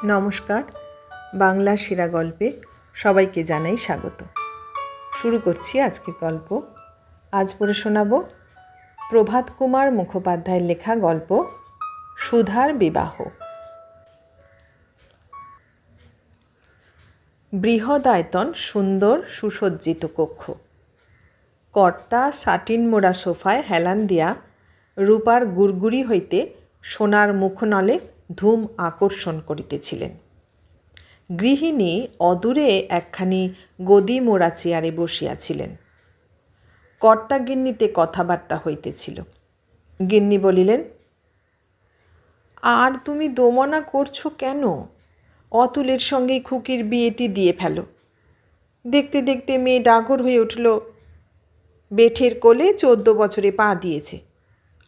নমস্কার, বাংলা সেরা গল্পে সবাইকে জানাই স্বাগত। শুরু করছি আজকের গল্প। আজ পড়ে শোনাব প্রভাত কুমার মুখোপাধ্যায়ের লেখা গল্প সুধার বিবাহ। বৃহদায়তন সুন্দর সুসজ্জিত কক্ষ। কর্তা সাটিন মোড়া সোফায় হেলান দিয়া রূপার গুড়গুড়ি হইতে সোনার মুখনলে ধূম আকর্ষণ করিতেছিলেন। গৃহিণী অদূরে একখানি গদি মোড়া চেয়ারে বসিয়াছিলেন। কর্তা গিন্নিতে কথাবার্তা হইতেছিল। গিন্নি বলিলেন, আর তুমি দোমনা করছো কেন? অতুলের সঙ্গে খুকির বিয়েটি দিয়ে ফেলো। দেখতে দেখতে মেয়ে ডাগর হয়ে উঠল, বেঠের কোলে 14 বছরে পা দিয়েছে।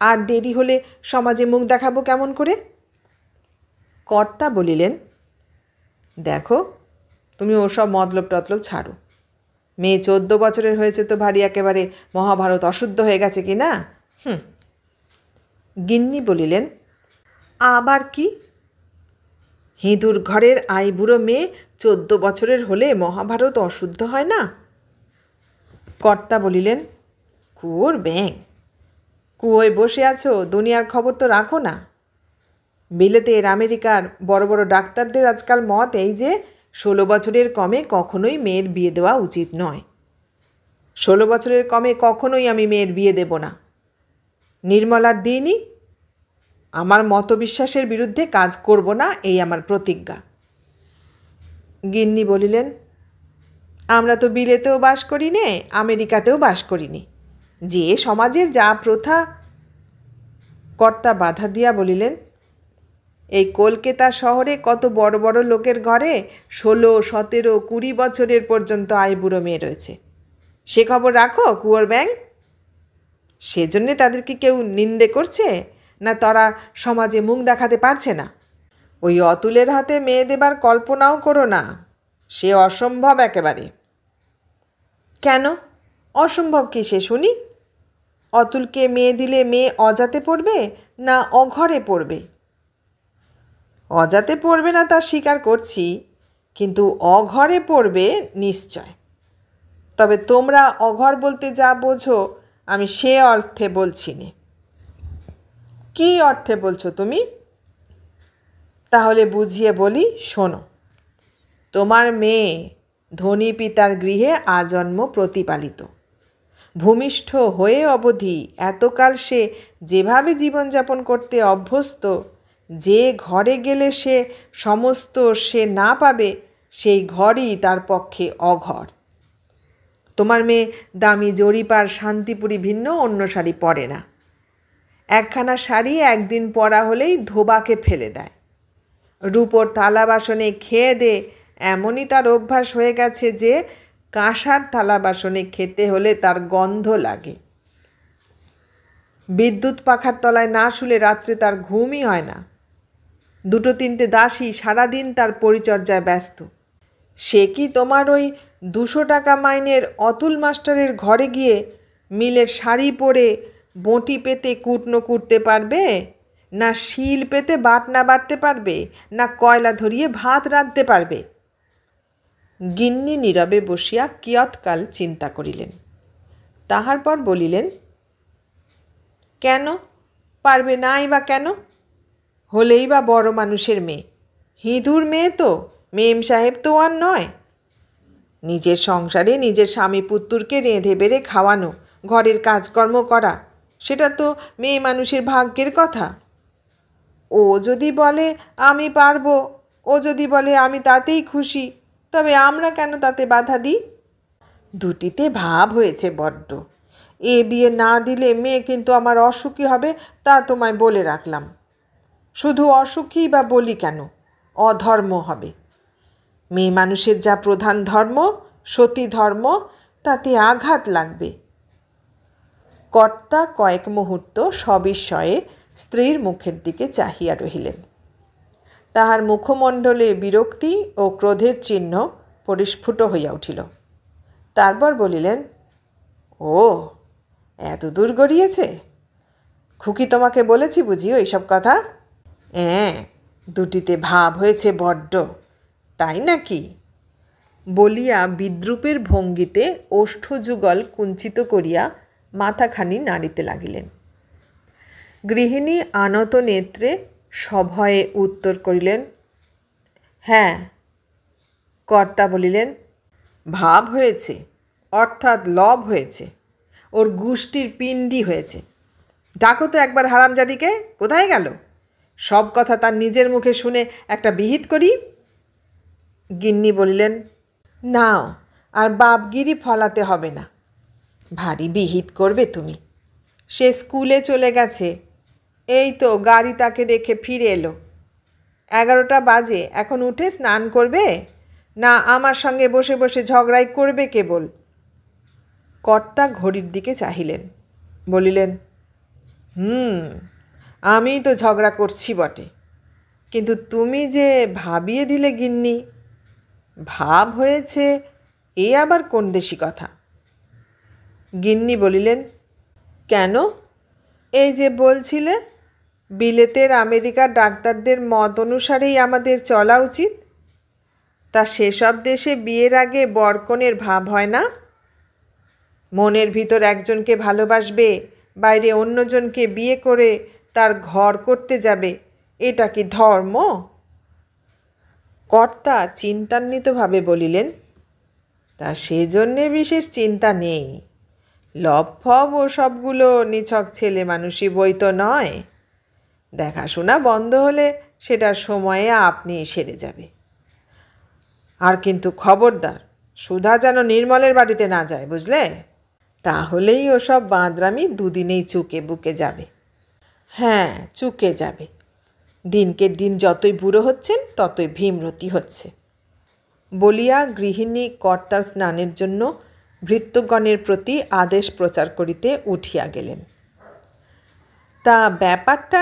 আর দেরি হলে সমাজে মুখ দেখাবো কেমন করে? কর্তা বলিলেন, দেখো, তুমি ওসব মতলব টতলব ছাড়ো। মেয়ে 14 বছরের হয়েছে তো ভারী একেবারে মহাভারত অশুদ্ধ হয়ে গেছে কি না? গিন্নি বলিলেন, আবার কি? হিঁদুর ঘরের আইবুড়ো মেয়ে 14 বছরের হলে মহাভারত অশুদ্ধ হয় না? কর্তা বলিলেন, কুয়োর ব্যাং, কুয়োয় বসে আছো, দুনিয়ার খবর তো রাখো না। বিলেতের আমেরিকার বড় বড় ডাক্তারদের আজকাল মত এই যে 16 বছরের কমে কখনোই মেয়ের বিয়ে দেওয়া উচিত নয়। 16 বছরের কমে কখনোই আমি মেয়ের বিয়ে দেব না। নির্মলার দিইনি, আমার মতবিশ্বাসের বিরুদ্ধে কাজ করব না, এই আমার প্রতিজ্ঞা। গিন্নি বলিলেন, আমরা তো বিলেতেও বাস করি নে, আমেরিকাতেও বাস করিনি, যে সমাজের যা প্রথা। কর্তা বাধা দিয়া বলিলেন, এই কলকাতা শহরে কত বড় বড় লোকের ঘরে 16, 17, 20 বছরের পর্যন্ত আইবুড়ো মেয়ে রয়েছে। সে খবর রাখো কুয়োর ব্যাং? সেজন্যে তাদেরকে কেউ নিন্দে করছে না তারা সমাজে মুখ দেখাতে পারছে না? ওই অতুলের হাতে মেয়ে দেবার কল্পনাও করো না, সে অসম্ভব একেবারে। কেন অসম্ভব কি সে শুনি? অতুলকে মেয়ে দিলে মেয়ে অজাতে পড়বে না অঘরে পড়বে? অজাতে পড়বে না তা স্বীকার করছি, কিন্তু অঘরে পড়বে নিশ্চয়। তবে তোমরা অঘর বলতে যা বোঝো আমি সে অর্থে বলছি নে। কী অর্থে বলছো তুমি? তাহলে বুঝিয়ে বলি, শোনো। তোমার মেয়ে ধনী পিতার গৃহে আজন্ম প্রতিপালিত। ভূমিষ্ঠ হয়ে অবধি এতকাল সে যেভাবে জীবনযাপন করতে অভ্যস্ত, যে ঘরে গেলে সে সমস্ত সে না পাবে, সেই ঘরই তার পক্ষে অঘর। তোমার মেয়ে দামি জরিপার শান্তিপুরি ভিন্ন অন্য শাড়ি পরে না। একখানা শাড়ি একদিন পরা হলেই ধোবাকে ফেলে দেয়। রূপোর থালা বাসনে খেয়ে দে এমনই তার অভ্যাস হয়ে গেছে যে কাঁসার থালা বাসনে খেতে হলে তার গন্ধ লাগে। বিদ্যুৎ পাখার তলায় না শুলে রাত্রে তার ঘুমই হয় না। 2-3টে দাসী সারাদিন তার পরিচর্যায় ব্যস্ত। সে কি তোমার ওই 200 টাকা মাইনের অতুল মাস্টারের ঘরে গিয়ে মিলের শাড়ি পরে বঁটি পেতে কুটনো কুটতে পারবে, না শিল পেতে বাটনা বাটতে পারবে, না কয়লা ধরিয়ে ভাত রাঁধতে পারবে? গিন্নি নীরবে বসিয়া কিয়ৎকাল চিন্তা করিলেন। তাহার পর বলিলেন, কেন পারবে নাই বা কেন? হলেই বা বড় মানুষের মেয়ে, হিঁদুর মেয়ে তো, মেম সাহেব তো আর নয়। নিজের সংসারে নিজের স্বামী পুত্তুরকে রেঁধে বেড়ে খাওয়ানো, ঘরের কাজকর্ম করা, সেটা তো মেয়ে মানুষের ভাগ্যের কথা। ও যদি বলে আমি পারবো, ও যদি বলে আমি তাতেই খুশি, তবে আমরা কেন তাতে বাধা দিই? দুটিতে ভাব হয়েছে বড্ড। এ বিয়ে না দিলে মেয়ে কিন্তু আমার অসুখী হবে, তা তোমায় বলে রাখলাম। শুধু অসুখী বা বলি কেন, অধর্ম হবে। মেয়ে মানুষের যা প্রধান ধর্ম, সতী ধর্ম, তাতে আঘাত লাগবে। কর্তা কয়েক মুহূর্ত সবিস্ময়ে স্ত্রীর মুখের দিকে চাহিয়া রহিলেন। তাহার মুখমণ্ডলে বিরক্তি ও ক্রোধের চিহ্ন পরিস্ফুট হইয়া উঠিল। তারপর বলিলেন, ও এত দূর গড়িয়েছে? খুকি তোমাকে বলেছি বুঝি ওইসব কথা? হ্যাঁ, দুটিতে ভাব হয়েছে বড্ড, তাই নাকি? বলিয়া বিদ্রূপের ভঙ্গিতে ওষ্ঠযুগল কুঞ্চিত করিয়া মাথাখানি নাড়িতে লাগিলেন। গৃহিণী আনত নেত্রে সভয়ে উত্তর করিলেন, হ্যাঁ। কর্তা বলিলেন, ভাব হয়েছে অর্থাৎ লব হয়েছে, ওর গুষ্টির পিণ্ডি হয়েছে। ডাকো তো একবার হারামজাদিকে, কোথায় গেল? সব কথা তার নিজের মুখে শুনে একটা বিহিত করি। গিন্নি বলিলেন, নাও, আর বাপগিরি ফলাতে হবে না। ভারী বিহিত করবে তুমি। সে স্কুলে চলে গেছে, এই তো গাড়ি তাকে রেখে ফিরে এলো। 11টা বাজে, এখন উঠে স্নান করবে না আমার সঙ্গে বসে বসে ঝগড়াই করবে কেবল? কর্তা ঘড়ির দিকে চাহিলেন, বলিলেন, আমি তো ঝগড়া করছি বটে, কিন্তু তুমি যে ভাবিয়ে দিলে গিন্নি। ভাব হয়েছে এ আবার কোন দেশি কথা? গিন্নি বলিলেন, কেন? এই যে বলছিলে বিলেতের আমেরিকার ডাক্তারদের মত অনুসারেই আমাদের চলা উচিত, তা সেসব দেশে বিয়ের আগে বরকনের ভাব হয় না? মনের ভিতর একজনকে ভালোবাসবে, বাইরে অন্যজনকে বিয়ে করে তার ঘর করতে যাবে, এটা কি ধর্ম? কর্তা চিন্তান্বিতভাবে বলিলেন, তা সেজন্যে বিশেষ চিন্তা নেই। লব ফব ও সবগুলো নিছক ছেলে মানুষই বই তো নয়। দেখাশোনা বন্ধ হলে সেটার সময়ে আপনি সেরে যাবে। আর কিন্তু খবরদার, সুধা যেন নির্মলের বাড়িতে না যায়, বুঝলে? তাহলেই ওসব বাঁদরামি দুদিনেই চুকে বুকে যাবে। হ্যাঁ, চুকে যাবে। দিনকে দিন যতই বুড়ো হচ্ছেন ততই ভীমরতি হচ্ছে। বলিয়া গৃহিণী কর্তার স্নানের জন্য ভৃত্যগণের প্রতি আদেশ প্রচার করিতে উঠিয়া গেলেন। তা ব্যাপারটা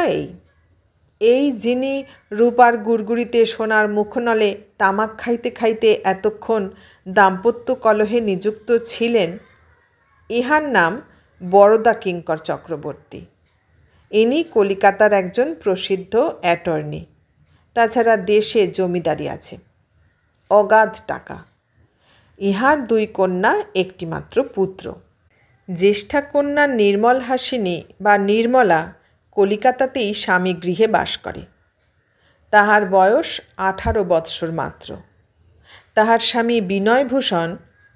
এই যিনি রূপার গুড়গুড়িতে সোনার মুখনলে তামাক খাইতে খাইতে এতক্ষণ দাম্পত্য কলহে নিযুক্ত ছিলেন, ইহার নাম বরদা কিঙ্কর চক্রবর্তী। ইনি কলিকাতার একজন প্রসিদ্ধ অ্যাটর্নি। তাছাড়া দেশে জমিদারি আছে, অগাধ টাকা। ইহার 2 কন্যা, একটি মাত্র পুত্র। জ্যেষ্ঠা কন্যা নির্মল হাসিনী বা নির্মলা কলিকাতাতেই স্বামী গৃহে বাস করে। তাহার বয়স 18 বৎসর মাত্র। তাহার স্বামী বিনয়ভূষণ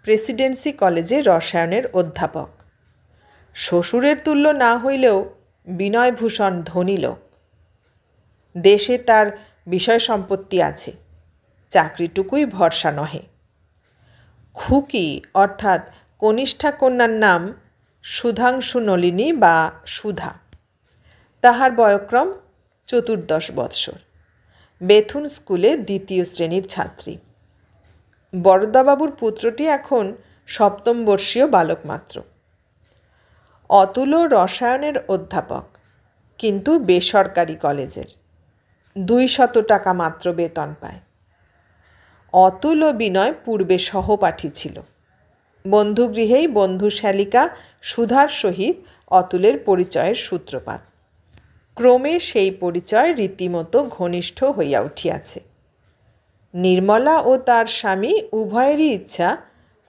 প্রেসিডেন্সি কলেজে রসায়নের অধ্যাপক। শ্বশুরের তুল্য না হইলেও বিনয়ভূষণ ধনী লোক। দেশে তার বিষয় সম্পত্তি আছে, চাকরিটুকুই ভরসা নহে। খুকি অর্থাৎ কনিষ্ঠা কন্যার নাম সুধাংশু নলিনী বা সুধা। তাহার বয়ক্রম 14 বৎসর। বেথুন স্কুলে 2য় শ্রেণীর ছাত্রী। বরদাবাবুর পুত্রটি এখন 7ম বর্ষীয় বালক মাত্র। অতুলও রসায়নের অধ্যাপক, কিন্তু বেসরকারি কলেজের। 200 টাকা মাত্র বেতন পায়। অতুল ও বিনয় পূর্বে সহপাঠী ছিল। বন্ধুগৃহেই বন্ধু শ্যালিকা সুধার সহিত অতুলের পরিচয়ের সূত্রপাত। ক্রমে সেই পরিচয় রীতিমতো ঘনিষ্ঠ হইয়া উঠিয়াছে। নির্মলা ও তার স্বামী উভয়েরই ইচ্ছা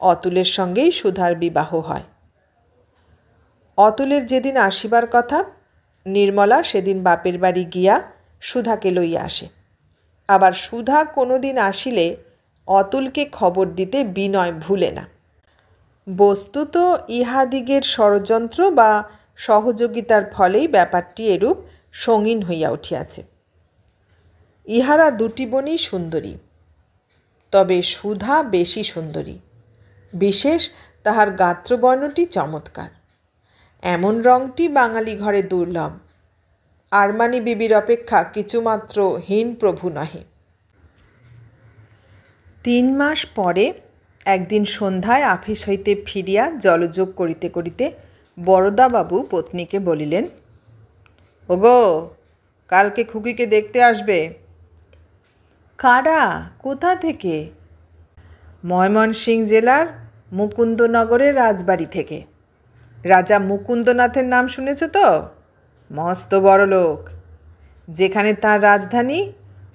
অতুলের সঙ্গেই সুধার বিবাহ হয়। অতুলের যেদিন আসিবার কথা, নির্মলা সেদিন বাপের বাড়ি গিয়া সুধাকে লইয়া আসে। আবার সুধা কোনো দিন আসিলে অতুলকে খবর দিতে বিনয় ভুলে না। বস্তুত ইহাদিগের ষড়যন্ত্র বা সহযোগিতার ফলেই ব্যাপারটি এরূপ সঙ্গীন হইয়া উঠিয়াছে। ইহারা 2টি বোনই সুন্দরী, তবে সুধা বেশি সুন্দরী। বিশেষ তাহার গাত্রবর্ণটি চমৎকার। এমন রংটি বাঙালি ঘরে দুর্লভ। আরমানি বিবির অপেক্ষা কিছুমাত্র হীন প্রভু নহে। 3 মাস পরে একদিন সন্ধ্যায় আফিস হইতে ফিরিয়া জলযোগ করিতে করিতে বরদাবাবু পত্নীকে বলিলেন, ওগো, কালকে খুকিকে দেখতে আসবে। কারা? কোথা থেকে? ময়মনসিংহ জেলার মুকুন্দনগরের রাজবাড়ি থেকে। রাজা মুকুন্দনাথের নাম শুনেছ তো? মস্ত বড় লোক। যেখানে তার রাজধানী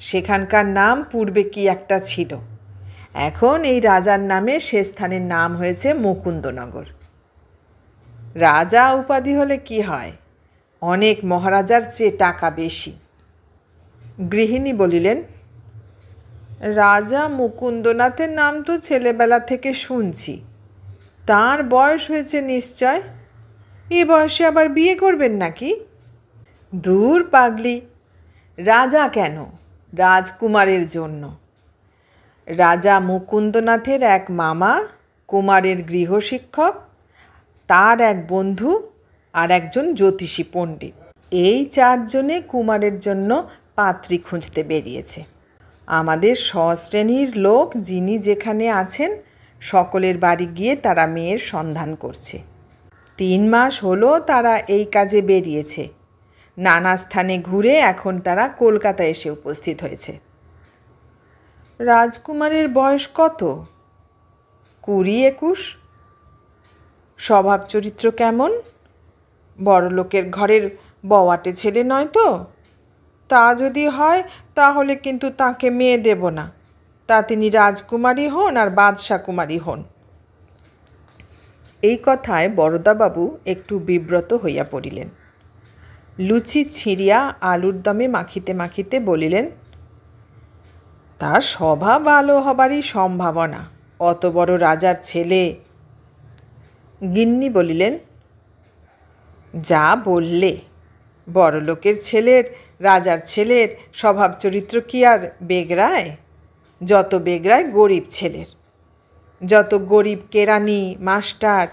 সেখানকার নাম পূর্বে কি একটা ছিল। এখন এই রাজার নামে সে স্থানের নাম হয়েছে মুকুন্দনগর। রাজা উপাধি হলে কি হয়, অনেক মহারাজার চেয়ে টাকা বেশি। গৃহিণী বলিলেন, রাজা মুকুন্দনাথের নাম তো ছেলেবেলা থেকে শুনছি। তার বয়স হয়েছে নিশ্চয়। এ বয়সে আবার বিয়ে করবেন নাকি? দূর পাগলি, রাজা কেন, রাজকুমারের জন্য। রাজা মুকুন্দনাথের এক মামা কুমারের গৃহশিক্ষক, তার এক বন্ধু আর একজন জ্যোতিষী পণ্ডিত, এই 4 জনে কুমারের জন্য পাত্রী খুঁজতে বেরিয়েছে। আমাদের সশ্রেণীর লোক যিনি যেখানে আছেন সকলের বাড়ি গিয়ে তারা মেয়ের সন্ধান করছে। 3 মাস হলো তারা এই কাজে বেরিয়েছে। নানা স্থানে ঘুরে এখন তারা কলকাতায় এসে উপস্থিত হয়েছে। রাজকুমারের বয়স কত? 20-21। স্বভাব চরিত্র কেমন? বড়লোকের ঘরের বওয়াটে ছেলে নয় তো? তা যদি হয় তাহলে কিন্তু তাকে মেয়ে দেব না, তা তিনি রাজকুমারী হন আর বাদশা কুমারী হন। এই কথায় বরদাবাবু একটু বিব্রত হইয়া পড়িলেন। লুচি ছিঁড়িয়া আলুর দমে মাখিতে মাখিতে বলিলেন, তার স্বভাব ভালো হবারই সম্ভাবনা, অত বড় রাজার ছেলে। গিন্নি বলিলেন, যা বললে, বড়লোকের ছেলের, রাজার ছেলের স্বভাব চরিত্র কি আর বেগড়ায়? যত বেগড়ায় গরিব ছেলের। যত গরিব কেরানি মাস্টার,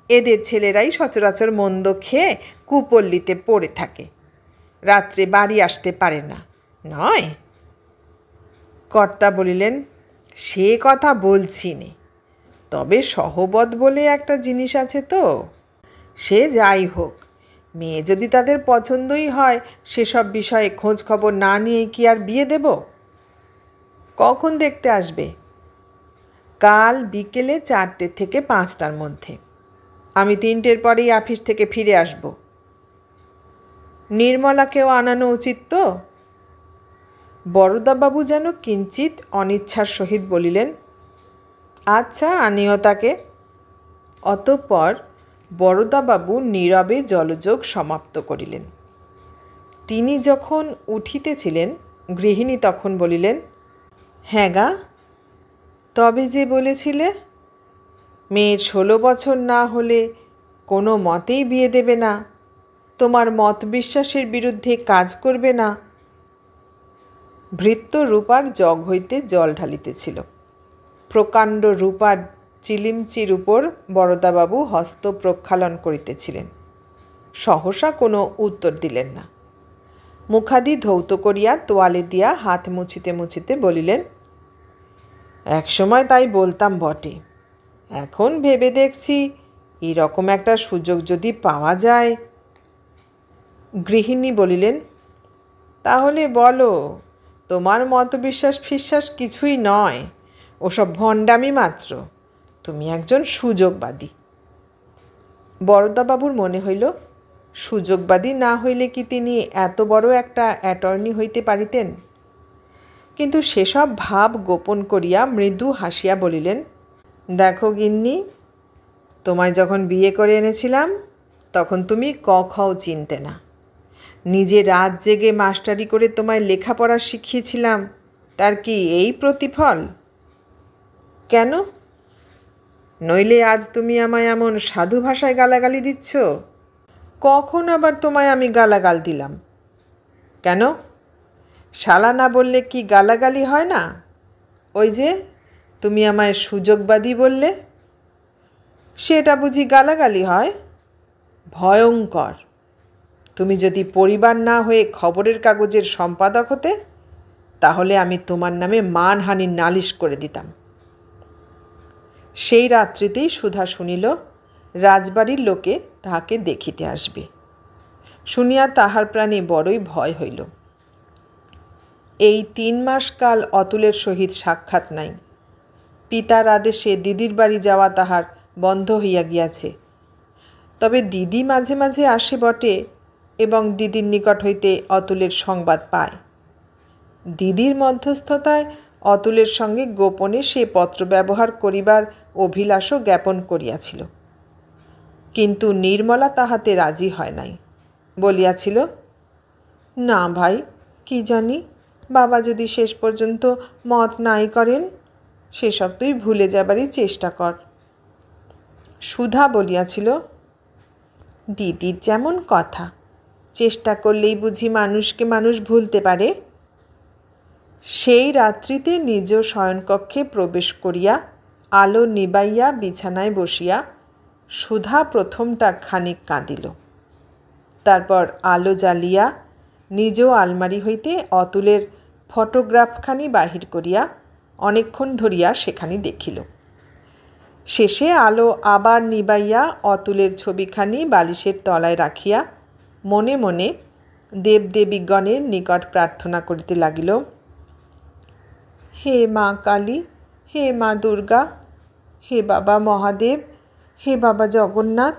এদের ছেলেরাই সচরাচর মন্দ খেয়ে কুপল্লীতে পড়ে থাকে, রাত্রে বাড়ি আসতে পারে না, নয়? কর্তা বলিলেন, সে কথা বলছি নে, তবে সহবত বলে একটা জিনিস আছে তো। সে যাই হোক, মেয়ে যদি তাদের পছন্দই হয় সেসব বিষয়ে খোঁজ খবর না নিয়ে কি আর বিয়ে দেব? কখন দেখতে আসবে? কাল বিকেলে 4টে থেকে 5টার মধ্যে। আমি 3টের পরেই অফিস থেকে ফিরে আসব। নির্মলাকেও আনানো উচিত তো? বরদাবাবু যেন কিঞ্চিত অনিচ্ছার সহিত বলিলেন, আচ্ছা, আনিও তাকে। অতঃপর বরদাবাবু নীরবে জলযোগ সমাপ্ত করিলেন। তিনি যখন উঠিতেছিলেন, গৃহিণী তখন বলিলেন, হ্যাঁ গা, তবে যে বলেছিলে মেয়ের 16 বছর না হলে কোনো মতেই বিয়ে দেবে না, তোমার মত বিশ্বাসের বিরুদ্ধে কাজ করবে না। ভৃত্য রূপার জগ হইতে জল ঢালিতেছিল। প্রকাণ্ড রূপার চিলিমচির উপর বরদাবাবু হস্ত প্রক্ষালন করিতেছিলেন। সহসা কোনো উত্তর দিলেন না। মুখাদি ধৌত করিয়া তোয়ালে দিয়া হাত মুছিতে মুছিতে বলিলেন, একসময় তাই বলতাম বটে, এখন ভেবে দেখছি এরকম একটা সুযোগ যদি পাওয়া যায়। গৃহিণী বলিলেন, তাহলে বলো, তোমার মতবিশ্বাস ফিশ্বাস কিছুই নয়, ওসব ভণ্ডামি মাত্র, তুমি একজন সুযোগবাদী। বরদাবাবুর মনে হইল, সুযোগবাদী না হইলে কি তিনি এত বড় একটা অ্যাটর্নি হইতে পারিতেন? কিন্তু সেসব ভাব গোপন করিয়া মৃদু হাসিয়া বলিলেন, দেখো গিন্নি, তোমায় যখন বিয়ে করে এনেছিলাম তখন তুমি ক খও চিনতে না। নিজে রাত জেগে মাস্টারি করে তোমায় লেখাপড়া শিখিয়েছিলাম, তার কি এই প্রতিফল? কেন? নইলে আজ তুমি আমায় এমন সাধু ভাষায় গালাগালি দিচ্ছ? কখন আবার তোমায় আমি গালাগাল দিলাম? কেন, শালা না বললে কি গালাগালি হয় না? ওই যে তুমি আমায় সুযোগবাদী বললে, সেটা বুঝি গালাগালি হয়? ভয়ঙ্কর। তুমি যদি পরিবার না হয়ে খবরের কাগজের সম্পাদক হতে, তাহলে আমি তোমার নামে মানহানির নালিশ করে দিতাম। সেই রাত্রিতেই সুধা শুনিল রাজবাড়ির লোকে তাহাকে দেখিতে আসবে। শুনিয়া তাহার প্রাণে বড়ই ভয় হইল। এই 3 মাস কাল অতুলের সহিত সাক্ষাৎ নাই। পিতার আদেশে দিদির বাড়ি যাওয়া তাহার বন্ধ হইয়া গিয়াছে। তবে দিদি মাঝে মাঝে আসে বটে এবং দিদির নিকট হইতে অতুলের সংবাদ পায়। দিদির মধ্যস্থতায় অতুলের সঙ্গে গোপনে সে পত্র ব্যবহার করিবার অভিলাষও জ্ঞাপন করিয়াছিল, কিন্তু নির্মলা তাহাতে রাজি হয় নাই। বলিয়াছিল, না ভাই, কি জানি, বাবা যদি শেষ পর্যন্ত মত নাই করেন, সেসব তুই ভুলে যাবারই চেষ্টা কর। সুধা বলিয়াছিল, দিদির যেমন কথা, চেষ্টা করলেই বুঝি মানুষকে মানুষ ভুলতে পারে। সেই রাত্রিতে নিজ শয়নকক্ষে প্রবেশ করিয়া আলো নিবাইয়া বিছানায় বসিয়া সুধা প্রথমটা খানিক কাঁদিল। তারপর আলো জ্বালিয়া নিজ আলমারি হইতে অতুলের ফটোগ্রাফখানি বাহির করিয়া অনেকক্ষণ ধরিয়া সেখানি দেখিল। শেষে আলো আবার নিবাইয়া অতুলের ছবিখানি বালিশের তলায় রাখিয়া মনে মনে দেবদেবীগণের নিকট প্রার্থনা করিতে লাগিল, হে মা কালী, হে মা দুর্গা, হে বাবা মহাদেব, হে বাবা জগন্নাথ,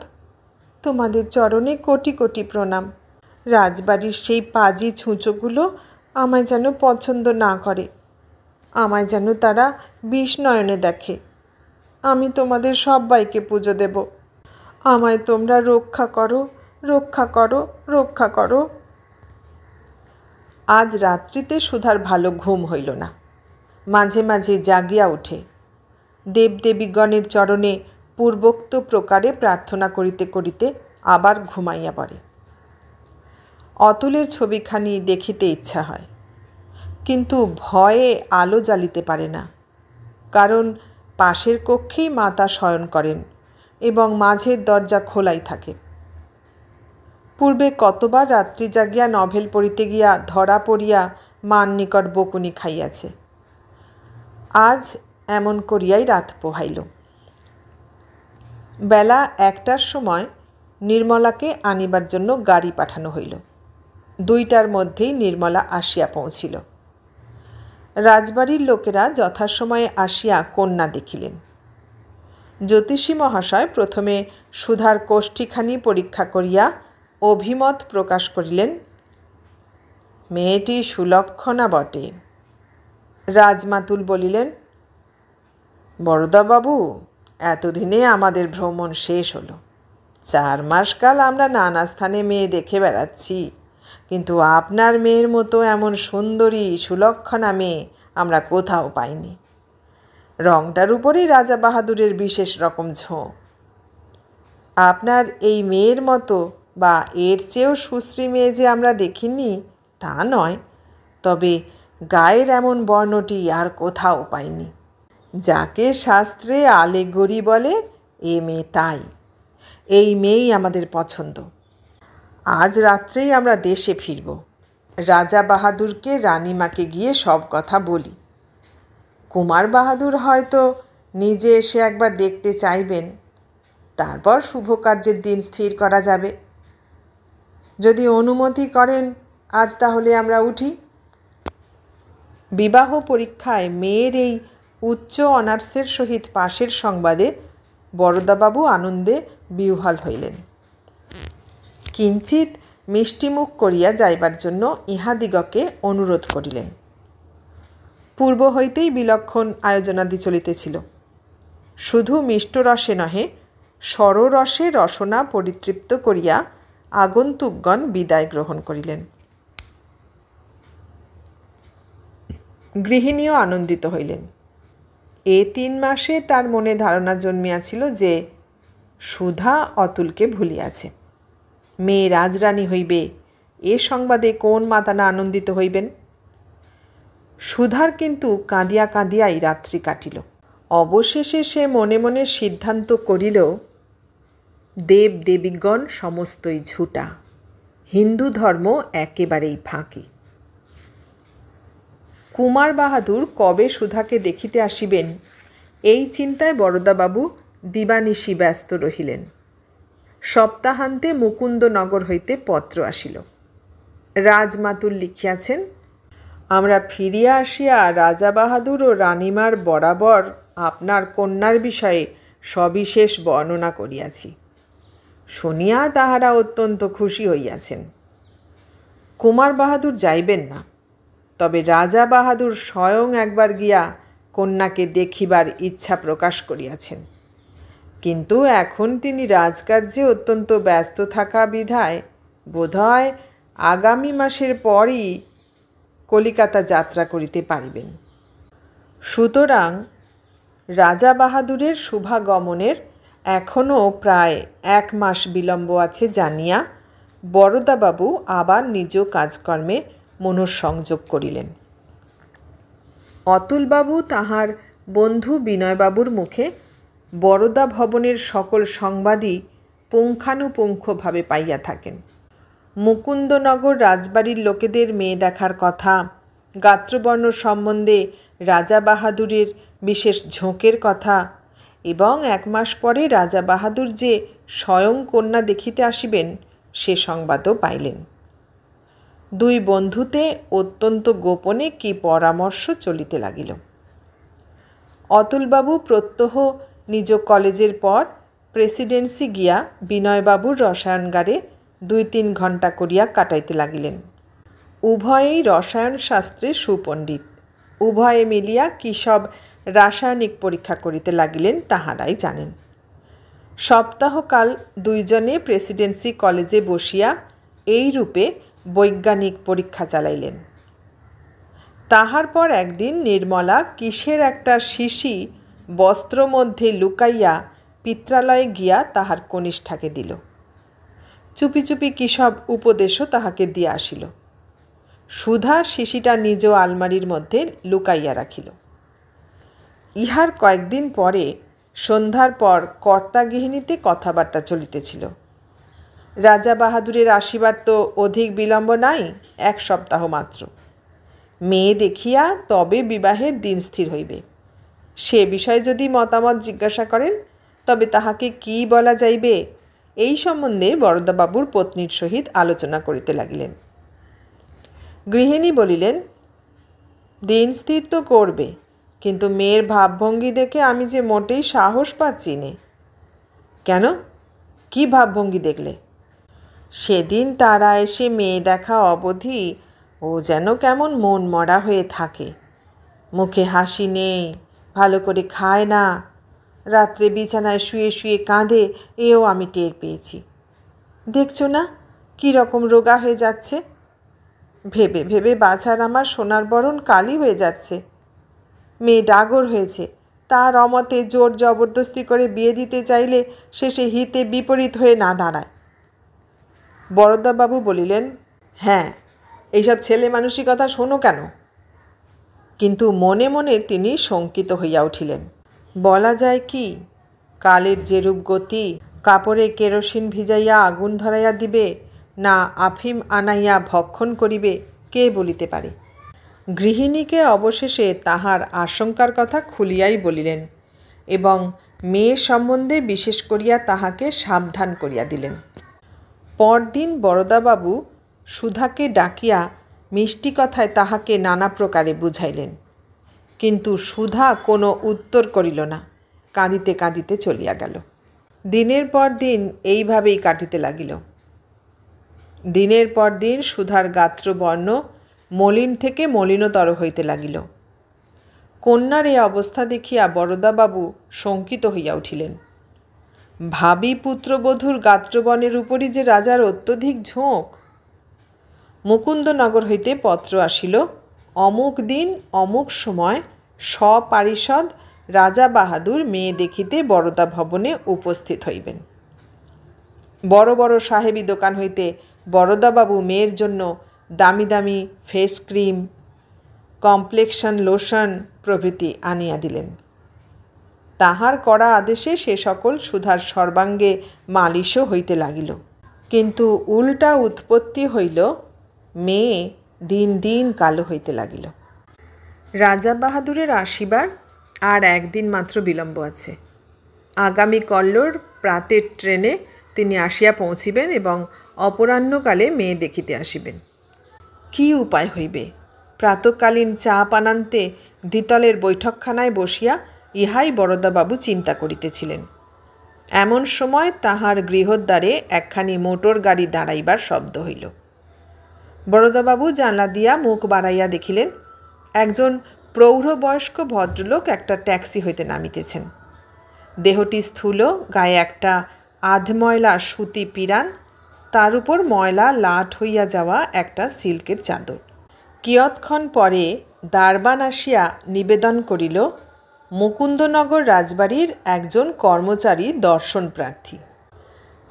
তোমাদের চরণে কোটি কোটি প্রণাম। রাজবাড়ির সেই পাজি ছুঁচোগুলো আমায় যেন পছন্দ না করে, আমায় যেন তারা বিষ নয়নে দেখে। আমি তোমাদের সবাইকে পুজো দেব। আমায় তোমরা রক্ষা করো, রক্ষা করো, রক্ষা করো। আজ রাত্রিতে সুধার ভালো ঘুম হইল না। মাঝে মাঝে জাগিয়া উঠে দেবদেবীগণের চরণে পূর্বোক্ত প্রকারে প্রার্থনা করিতে করিতে আবার ঘুমাইয়া পড়ে। অতুলের ছবিখানি দেখিতে ইচ্ছা হয়, কিন্তু ভয়ে আলো জ্বালিতে পারে না, কারণ পাশের কক্ষেই মাতা শয়ন করেন এবং মাঝের দরজা খোলাই থাকে। পূর্বে কতবার রাত্রি জাগিয়া নভেল পড়িতে গিয়া ধরা পড়িয়া মার নিকট বকুনি খাইয়াছে। আজ এমন করিয়াই রাত পোহাইল। বেলা 1টার সময় নির্মলাকে আনিবার জন্য গাড়ি পাঠানো হইল। 2টার মধ্যেই নির্মলা আসিয়া পৌঁছিল। রাজবাড়ির লোকেরা যথাসময়ে আসিয়া কন্যা দেখিলেন। জ্যোতিষী মহাশয় প্রথমে সুধার কোষ্ঠীখানি পরীক্ষা করিয়া অভিমত প্রকাশ করিলেন, মেয়েটি সুলক্ষণা বটে। রাজমাতুল বলিলেন, বরদাবাবু, এতদিনে আমাদের ভ্রমণ শেষ হলো। 4 মাস কাল আমরা নানা স্থানে মেয়ে দেখে বেড়াচ্ছি, কিন্তু আপনার মেয়ের মতো এমন সুন্দরী সুলক্ষণা মেয়ে আমরা কোথাও পাইনি। রংটার উপরেই রাজা বাহাদুরের বিশেষ রকম ঝোঁ। আপনার এই মেয়ের মতো বা এর চেয়েও সুশ্রী মেয়ে যে আমরা দেখিনি তা নয়, তবে গায়ের এমন বর্ণটি আর কোথাও পাইনি। যাকে শাস্ত্রে আলেগরি বলে, এ মেয়ে তাই। এই মেয়েই আমাদের পছন্দ। আজ রাত্রেই আমরা দেশে ফিরব। রাজা বাহাদুরকে রানীমাকে গিয়ে সব কথা বলি। কুমার বাহাদুর হয়তো নিজে এসে একবার দেখতে চাইবেন, তারপর শুভ কার্যের দিন স্থির করা যাবে। যদি অনুমতি করেন আজ তাহলে আমরা উঠি। বিবাহ পরীক্ষায় মেয়ের এই উচ্চ অনার্সের সহিত পাশের সংবাদে বরদাবাবু আনন্দে বিহ্বল হইলেন। কিঞ্চিত মিষ্টিমুখ করিয়া যাইবার জন্য ইহাদিগকে অনুরোধ করিলেন। পূর্ব হইতেই বিলক্ষণ আয়োজনাদি চলিতেছিল। শুধু মিষ্টরসে নহে, সররসে রসনা পরিতৃপ্ত করিয়া আগন্তুকগণ বিদায় গ্রহণ করিলেন। গৃহিণীও আনন্দিত হইলেন। এ 3 মাসে তার মনে ধারণা জন্মিয়াছিল যে সুধা অতুলকে ভুলিয়াছে। মেয়ে রাজরানী হইবে, এ সংবাদে কোন মাতা না আনন্দিত হইবেন। সুধার কিন্তু কাঁদিয়া কাঁদিয়াই রাত্রি কাটিল। অবশেষে সে মনে মনে সিদ্ধান্ত করিল, দেব দেবীগণ সমস্তই ঝুটা, হিন্দু ধর্ম একেবারেই ফাঁকি। কুমার বাহাদুর কবে সুধাকে দেখিতে আসিবেন, এই চিন্তায় বরদাবাবু দিবানিশি ব্যস্ত রহিলেন। সপ্তাহান্তে মুকুন্দনগর হইতে পত্র আসিল। রাজমাতুল লিখিয়াছেন, আমরা ফিরিয়া আসিয়া রাজা বাহাদুর ও রানীমার বরাবর আপনার কন্যার বিষয়ে সবিশেষ বর্ণনা করিয়াছি। শুনিয়া তাহারা অত্যন্ত খুশি হইয়াছেন। কুমার বাহাদুর যাইবেন না, তবে রাজা বাহাদুর স্বয়ং একবার গিয়া কন্যাকে দেখিবার ইচ্ছা প্রকাশ করিয়াছেন। কিন্তু এখন তিনি রাজকার্যে অত্যন্ত ব্যস্ত থাকা বিধায় বোধহয় আগামী মাসের পরই কলিকাতা যাত্রা করিতে পারিবেন। সুতরাং রাজা বাহাদুরের শুভাগমনের এখনও প্রায় 1 মাস বিলম্ব আছে জানিয়া বরদাবাবু আবার নিজ কাজকর্মে মনঃসংযোগ করিলেন। অতুলবাবু তাহার বন্ধু বিনয়বাবুর মুখে বরদা ভবনের সকল সংবাদই পুঙ্খানুপুঙ্খভাবে পাইয়া থাকেন। মুকুন্দনগর রাজবাড়ির লোকেদের মেয়ে দেখার কথা, গাত্রবর্ণ সম্বন্ধে রাজা বাহাদুরের বিশেষ ঝোঁকের কথা এবং 1 মাস পরে রাজা বাহাদুর যে স্বয়ং কন্যা দেখিতে আসিবেন সে সংবাদও পাইলেন। 2 বন্ধুতে অত্যন্ত গোপনে কি পরামর্শ চলিতে লাগিল। অতুলবাবু প্রত্যহ নিজ কলেজের পর প্রেসিডেন্সি গিয়া বিনয়বাবুর রসায়নগারে 2-3 ঘণ্টা করিয়া কাটাইতে লাগিলেন। উভয়েই রসায়ন শাস্ত্রে সুপণ্ডিত। উভয়ে মিলিয়া কী সব রাসায়নিক পরীক্ষা করিতে লাগিলেন তাহারাই জানেন। সপ্তাহকাল 2 জনে প্রেসিডেন্সি কলেজে বসিয়া এই রূপে বৈজ্ঞানিক পরীক্ষা চালাইলেন। তাহার পর একদিন নির্মলা কিসের একটা শিশি বস্ত্র মধ্যে লুকাইয়া পিত্রালয়ে গিয়া তাহার কনিষ্ঠাকে দিল। চুপি চুপি কী সব উপদেশও তাহাকে দিয়া আসিল। সুধা শিশিটা নিজ আলমারির মধ্যে লুকাইয়া রাখিল। ইহার কয়েকদিন পরে সন্ধ্যার পর কর্তাগৃহিণীতে কথাবার্তা চলিতেছিল। রাজা বাহাদুরের আসিবার তো অধিক বিলম্ব নাই, 1 সপ্তাহ মাত্র। মেয়ে দেখিয়া তবে বিবাহের দিন স্থির হইবে। সে বিষয়ে যদি মতামত জিজ্ঞাসা করেন তবে তাহাকে কি বলা যাইবে এই সম্বন্ধে বরদাবাবুর পত্নীর সহিত আলোচনা করিতে লাগিলেন। গৃহিণী বলিলেন, দিন স্থির তো করবে, কিন্তু মেয়ের ভাবভঙ্গি দেখে আমি যে মোটেই সাহস পাচ্ছি নে। কেন, কি ভাবভঙ্গি দেখলে? সেদিন তারা এসে মেয়ে দেখা অবধি ও যেন কেমন মন মরা হয়ে থাকে। মুখে হাসি নেই, ভালো করে খায় না, রাত্রে বিছানায় শুয়ে শুয়ে কাঁদে, এও আমি টের পেয়েছি। দেখছো না কী রকম রোগা হয়ে যাচ্ছে? ভেবে ভেবে বাছার আমার সোনার বরণ কালি হয়ে যাচ্ছে। মেয়ে ডাগর হয়েছে, তার অমতে জোর জবরদস্তি করে বিয়ে দিতে চাইলে শেষে হিতে বিপরীত হয়ে না দাঁড়ায়। বরদাবাবু বলিলেন, হ্যাঁ, এইসব ছেলে মানসিকতা শোনো কেন? কিন্তু মনে মনে তিনি শঙ্কিত হইয়া উঠিলেন। বলা যায় কি, কালের যেরূপ গতি, কাপড়ে কেরোসিন ভিজাইয়া আগুন ধরাইয়া দিবে না আফিম আনাইয়া ভক্ষণ করিবে কে বলিতে পারে। গৃহিণীকে অবশেষে তাহার আশঙ্কার কথা খুলিয়াই বলিলেন এবং মেয়ে সম্বন্ধে বিশেষ করিয়া তাহাকে সাবধান করিয়া দিলেন। পরদিন বরদাবাবু সুধাকে ডাকিয়া মিষ্টি কথায় তাহাকে নানা প্রকারে বুঝাইলেন, কিন্তু সুধা কোনো উত্তর করিল না, কাঁদিতে কাঁদিতে চলিয়া গেল। দিনের পর দিন এইভাবেই কাটিতে লাগিল। দিনের পর দিন সুধার গাত্রবর্ণ মলিন থেকে মলিনতর হইতে লাগিল। কন্যার এই অবস্থা দেখিয়া বরদাবাবু শঙ্কিত হইয়া উঠিলেন। ভাবী পুত্রবধূর গাত্রবর্ণের উপরই যে রাজার অত্যধিক ঝোঁক। মুকুন্দনগর হইতে পত্র আসিল, অমুক দিন অমুক সময় সপারিষদ রাজা বাহাদুর মেয়ে দেখিতে বরদা ভবনে উপস্থিত হইবেন। বড় বড় সাহেবী দোকান হইতে বরদাবাবু মেয়ের জন্য দামি দামি ফেস ক্রিম, কমপ্লেকশন লোশন প্রভৃতি আনিয়া দিলেন। তাহার করা আদেশে সে সকল সুধার সর্বাঙ্গে মালিশও হইতে লাগিল। কিন্তু উল্টা উৎপত্তি হইল, মেয়ে দিন দিন কালো হইতে লাগিল। রাজা বাহাদুরের আসিবার আর 1 দিন মাত্র বিলম্ব আছে। আগামী কল্লোর প্রাতের ট্রেনে তিনি আসিয়া পৌঁছিবেন এবং অপরাহ্নকালে মেয়ে দেখিতে আসিবেন। কি উপায় হইবে? প্রাতকালীন চা পানান্তে দ্বিতলের বৈঠকখানায় বসিয়া ইহাই বরদাবাবু চিন্তা করিতেছিলেন। এমন সময় তাহার গৃহদ্বারে একখানি মোটর গাড়ি দাঁড়াইবার শব্দ হইল। বরদাবাবু জানলা দিয়া মুখ বাড়াইয়া দেখিলেন একজন প্রৌঢ়বয়স্ক ভদ্রলোক একটা ট্যাক্সি হইতে নামিতেছেন। দেহটি স্থূল, গায়ে একটা আধময়লা সুতি পিরান, তার উপর ময়লা লাট হইয়া যাওয়া একটা সিল্কের চাদর। কিয়ৎক্ষণ পরে দারবান আসিয়া নিবেদন করিল মুকুন্দনগর রাজবাড়ির একজন কর্মচারী দর্শন প্রার্থী।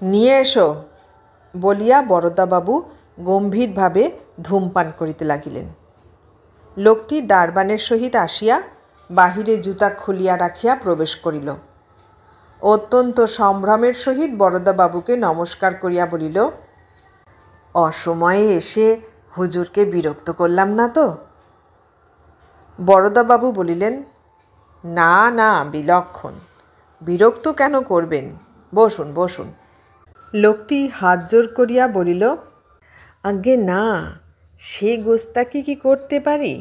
নিয়ে এসো বলিয়া বরদাবাবু গম্ভীরভাবে ধূমপান করিতে লাগিলেন। লোকটি দারবানের সহিত আসিয়া বাহিরে জুতা খুলিয়া রাখিয়া প্রবেশ করিল। অত্যন্ত সম্ভ্রমের সহিত বরদাবাবুকে নমস্কার করিয়া বলিল, অসময়ে এসে হুজুরকে বিরক্ত করলাম না তো? বরদাবাবু বলিলেন, না না, বিলক্ষণ। বিরক্ত কেন করবেন? বসুন বসুন। লোকটি হাত জোর করিয়া বলিল, আজ্ঞে না, সে গোস্তাকি কি করতে পারি?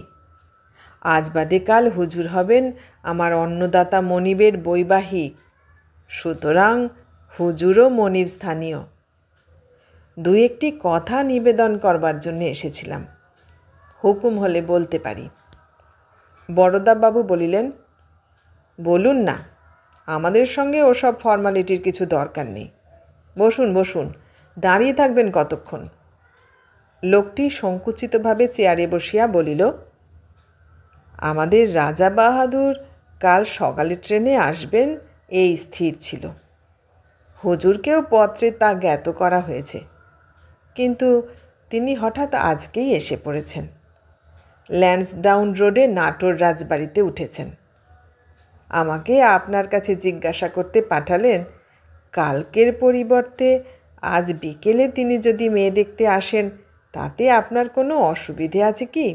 আজ বাদে কাল হুজুর হবেন আমার অন্নদাতা মনিবের বৈবাহিক, সুতরাং হুজুরও মনিব স্থানীয়। দুই একটি কথা নিবেদন করবার জন্য এসেছিলাম, হুকুম হলে বলতে পারি। বরদাবাবু বলিলেন, বলুন না, আমাদের সঙ্গে ওসব ফর্মালিটির কিছু দরকার নেই। বসুন বসুন, দাঁড়িয়ে থাকবেন কতক্ষণ? লোকটি সংকুচিতভাবে চেয়ারে বসিয়া বলিল, আমাদের রাজা বাহাদুর কাল সকালে ট্রেনে আসবেন এই স্থির ছিল। হুজুরকেও পত্রে তা জ্ঞাত করা হয়েছে, কিন্তু তিনি হঠাৎ আজকেই এসে পড়েছেন। ল্যান্সডাউন রোডে নাটোর রাজবাড়িতে উঠেছেন। আমাকে আপনার কাছে জিজ্ঞাসা করতে পাঠালেন কালকের পরিবর্তে আজ বিকেলে তিনি যদি মেয়ে দেখতে আসেন তাতে আপনার কোনো অসুবিধে আছে কি?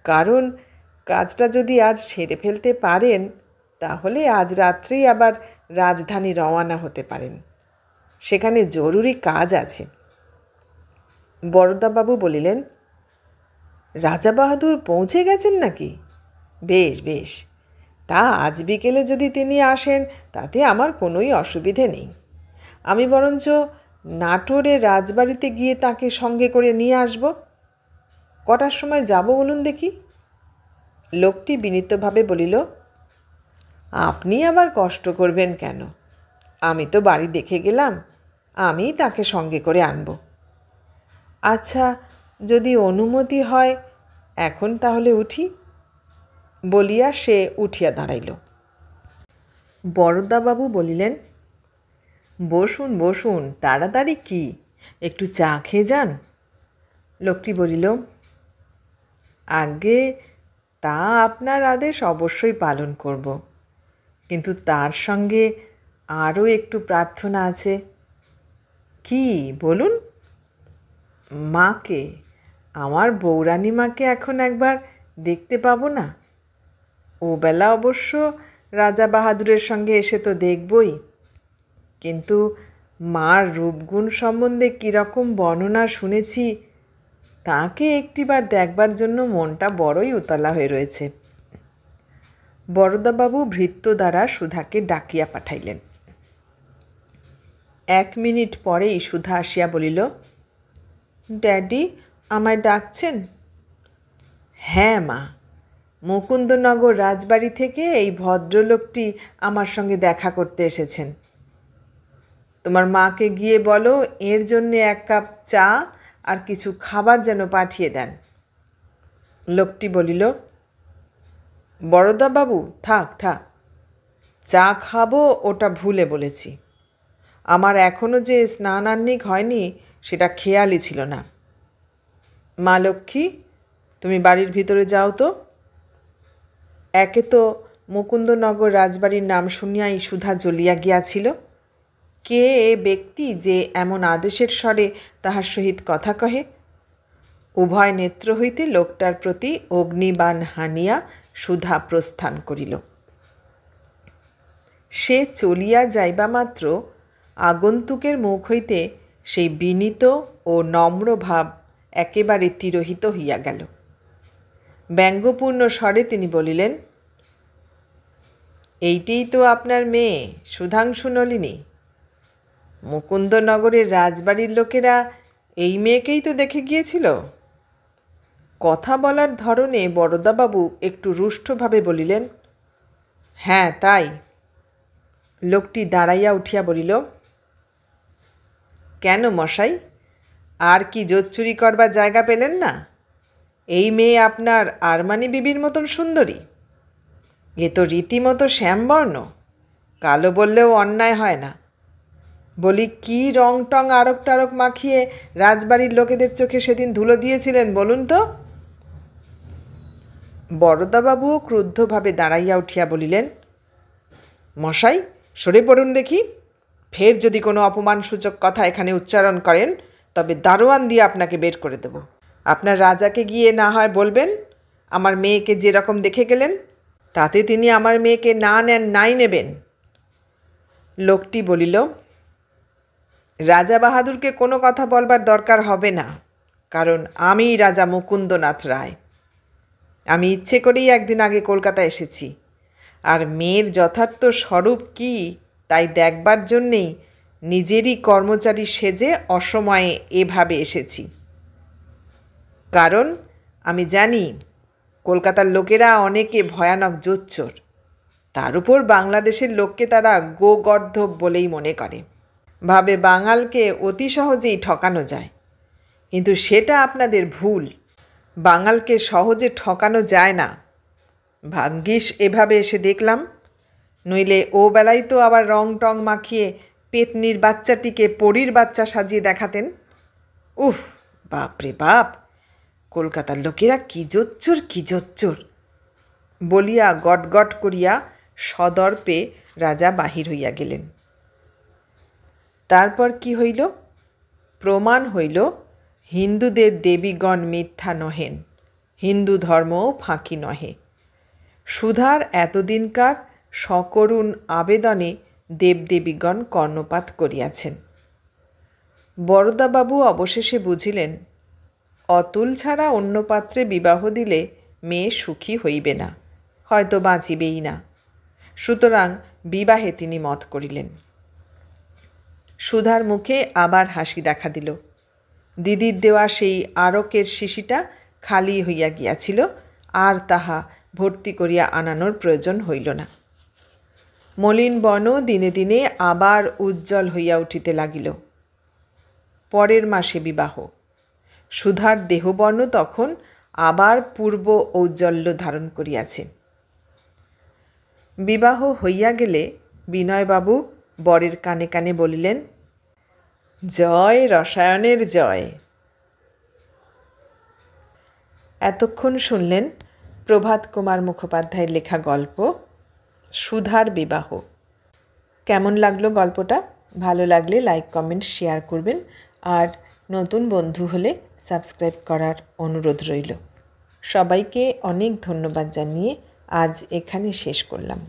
কারণ কাজটা যদি আজ সেরে ফেলতে পারেন তাহলে আজ রাত্রেই আবার রাজধানী রওনা হতে পারেন। সেখানে জরুরি কাজ আছে। বরদাবাবু বলিলেন, রাজা বাহাদুর পৌঁছে গেছেন নাকি? বেশ বেশ, তা আজ বিকেলে যদি তিনি আসেন তাতে আমার কোনোই অসুবিধে নেই। আমি বরঞ্চ নাটোরের রাজবাড়িতে গিয়ে তাকে সঙ্গে করে নিয়ে আসব। কটার সময় যাব বলুন দেখি? লোকটি বিনীতভাবে বলিল, আপনি আবার কষ্ট করবেন কেন? আমি তো বাড়ি দেখে গেলাম, আমিই তাকে সঙ্গে করে আনব। আচ্ছা, যদি অনুমতি হয় এখন তাহলে উঠি বলিয়া সে উঠিয়া দাঁড়াইল। বরদাবাবু বলিলেন, বসুন বসুন, তাড়াতাড়ি কি, একটু চা খেয়ে যান। লোকটি বলিল, আগে তা আপনার আদেশ অবশ্যই পালন করব, কিন্তু তার সঙ্গে আরও একটু প্রার্থনা আছে। কি বলুন? মাকে, আমার বৌরানী মাকে এখন একবার দেখতে পাবো না? ও বেলা অবশ্য রাজা বাহাদুরের সঙ্গে এসে তো দেখবই, কিন্তু মার রূপগুণ সম্বন্ধে কীরকম বর্ণনা শুনেছি, তাকে একটিবার দেখবার জন্য মনটা বড়ই উতলা হয়ে রয়েছে। বরদাবাবু ভৃত্য দ্বারা সুধাকে ডাকিয়া পাঠাইলেন। 1 মিনিট পরেই সুধা আসিয়া বলিল, ড্যাডি আমায় ডাকছেন? হ্যাঁ মা, মুকুন্দনগর রাজবাড়ি থেকে এই ভদ্রলোকটি আমার সঙ্গে দেখা করতে এসেছেন। তোমার মাকে গিয়ে বলো এর জন্যে 1 কাপ চা আর কিছু খাবার যেন পাঠিয়ে দেন। লোকটি বলিল, বরদাবাবু থাক থাক, চা খাবো ওটা ভুলে বলেছি। আমার এখনও যে স্নানান্নিক হয়নি সেটা খেয়ালই ছিল না। মা লক্ষ্মী, তুমি বাড়ির ভিতরে যাও তো। একে তো মুকুন্দনগর রাজবাড়ির নাম শুনিয়াই সুধা জ্বলিয়া গিয়াছিল। কে এ ব্যক্তি যে এমন আদেশের স্বরে তাহার সহিত কথা কহে? উভয় নেত্র হইতে লোকটার প্রতি অগ্নিবাণ হানিয়া সুধা প্রস্থান করিল। সে চলিয়া যাইবা মাত্র আগন্তুকের মুখ হইতে সেই বিনীত ও নম্র ভাব একেবারে তিরোহিত হইয়া গেল। ব্যঙ্গপূর্ণ স্বরে তিনি বলিলেন, এইটিই তো আপনার মেয়ে সুধাংশু নলিনী? মুকুন্দনগরের রাজবাড়ির লোকেরা এই মেয়েকেই তো দেখে গিয়েছিল। কথা বলার ধরনে বরদাবাবু একটু রুষ্টভাবে বলিলেন, হ্যাঁ তাই। লোকটি দাঁড়াইয়া উঠিয়া বলিল, কেন মশাই, আর কি জোচ্চুরি করবার জায়গা পেলেন না? এই মেয়ে আপনার আরমানি বিবির মতন সুন্দরী। এ তো রীতিমতো শ্যামবর্ণ, কালো বললেও অন্যায় হয় না। বলি, কি রং টং আরক টারক মাখিয়ে রাজবাড়ির লোকেদের চোখে সেদিন ধুলো দিয়েছিলেন বলুন তো? বরদাবাবুও ক্রুদ্ধভাবে দাঁড়াইয়া উঠিয়া বলিলেন, মশাই সরে পড়ুন দেখি। ফের যদি কোনো অপমানসূচক কথা এখানে উচ্চারণ করেন তবে দারোয়ান দিয়ে আপনাকে বের করে দেব। আপনার রাজাকে গিয়ে না হয় বলবেন আমার মেয়েকে যেরকম দেখে গেলেন, তাতে তিনি আমার মেয়েকে না নেন নাই নেবেন। লোকটি বলিল, রাজা বাহাদুরকে কোনো কথা বলবার দরকার হবে না, কারণ আমি রাজা মুকুন্দনাথ রায়। আমি ইচ্ছে করেই একদিন আগে কলকাতা এসেছি, আর মেয়ের যথার্থ স্বরূপ কি তাই দেখবার জন্যেই নিজেরই কর্মচারী সেজে অসময়ে এভাবে এসেছি। কারণ আমি জানি কলকাতার লোকেরা অনেকে ভয়ানক জোচ্চোর, তার উপর বাংলাদেশের লোককে তারা গোগর্ধব বলেই মনে করে, ভাবে বাঙালকে অতি সহজেই ঠকানো যায়। কিন্তু সেটা আপনাদের ভুল। বাঙালকে সহজে ঠকানো যায় না। ভাগ্যিস এভাবে এসে দেখলাম, নইলে ও বেলায় তো আবার রং টং মাখিয়ে পেতনির বাচ্চাটিকে পরীর বাচ্চা সাজিয়ে দেখাতেন। উফ, বাপরে বাপ, কলকাতার লোকেরা কি জোচ্চোর কি জোচ্চোর বলিয়া গটগট করিয়া সদর্পে রাজা বাহির হইয়া গেলেন। তারপর কি হইল? প্রমাণ হইল হিন্দুদের দেবীগণ মিথ্যা নহেন, হিন্দু ধর্মও ফাঁকি নহে। সুধার এতদিনকার সকরুণ আবেদনে দেবদেবীগণ কর্ণপাত করিয়াছেন। বরদাবাবু অবশেষে বুঝিলেন অতুল ছাড়া অন্য পাত্রে বিবাহ দিলে মেয়ে সুখী হইবে না, হয়তো বাঁচিবেই না। সুতরাং বিবাহে তিনি মত করিলেন। সুধার মুখে আবার হাসি দেখা দিল। দিদির দেওয়া সেই আরকের শিশিটা খালি হইয়া গিয়াছিল, আর তাহা ভর্তি করিয়া আনানোর প্রয়োজন হইল না। মলিন বন দিনে দিনে আবার উজ্জ্বল হইয়া উঠিতে লাগিল। পরের মাসে বিবাহ। সুধার দেহবর্ণ তখন আবার পূর্ব ঔজ্জ্বল্য ধারণ করিয়াছে। বিবাহ হইয়া গেলে বিনয়বাবু বরের কানে কানে বলিলেন, জয় রসায়নের জয়। এতক্ষণ শুনলেন প্রভাত কুমার মুখোপাধ্যায়ের লেখা গল্প সুধার বিবাহ। কেমন লাগলো গল্পটা? ভালো লাগলে লাইক কমেন্ট শেয়ার করবেন, আর নতুন বন্ধু হলে সাবস্ক্রাইব করার অনুরোধ রইল। সবাইকে অনেক ধন্যবাদ জানিয়ে আজ এখানে শেষ করলাম।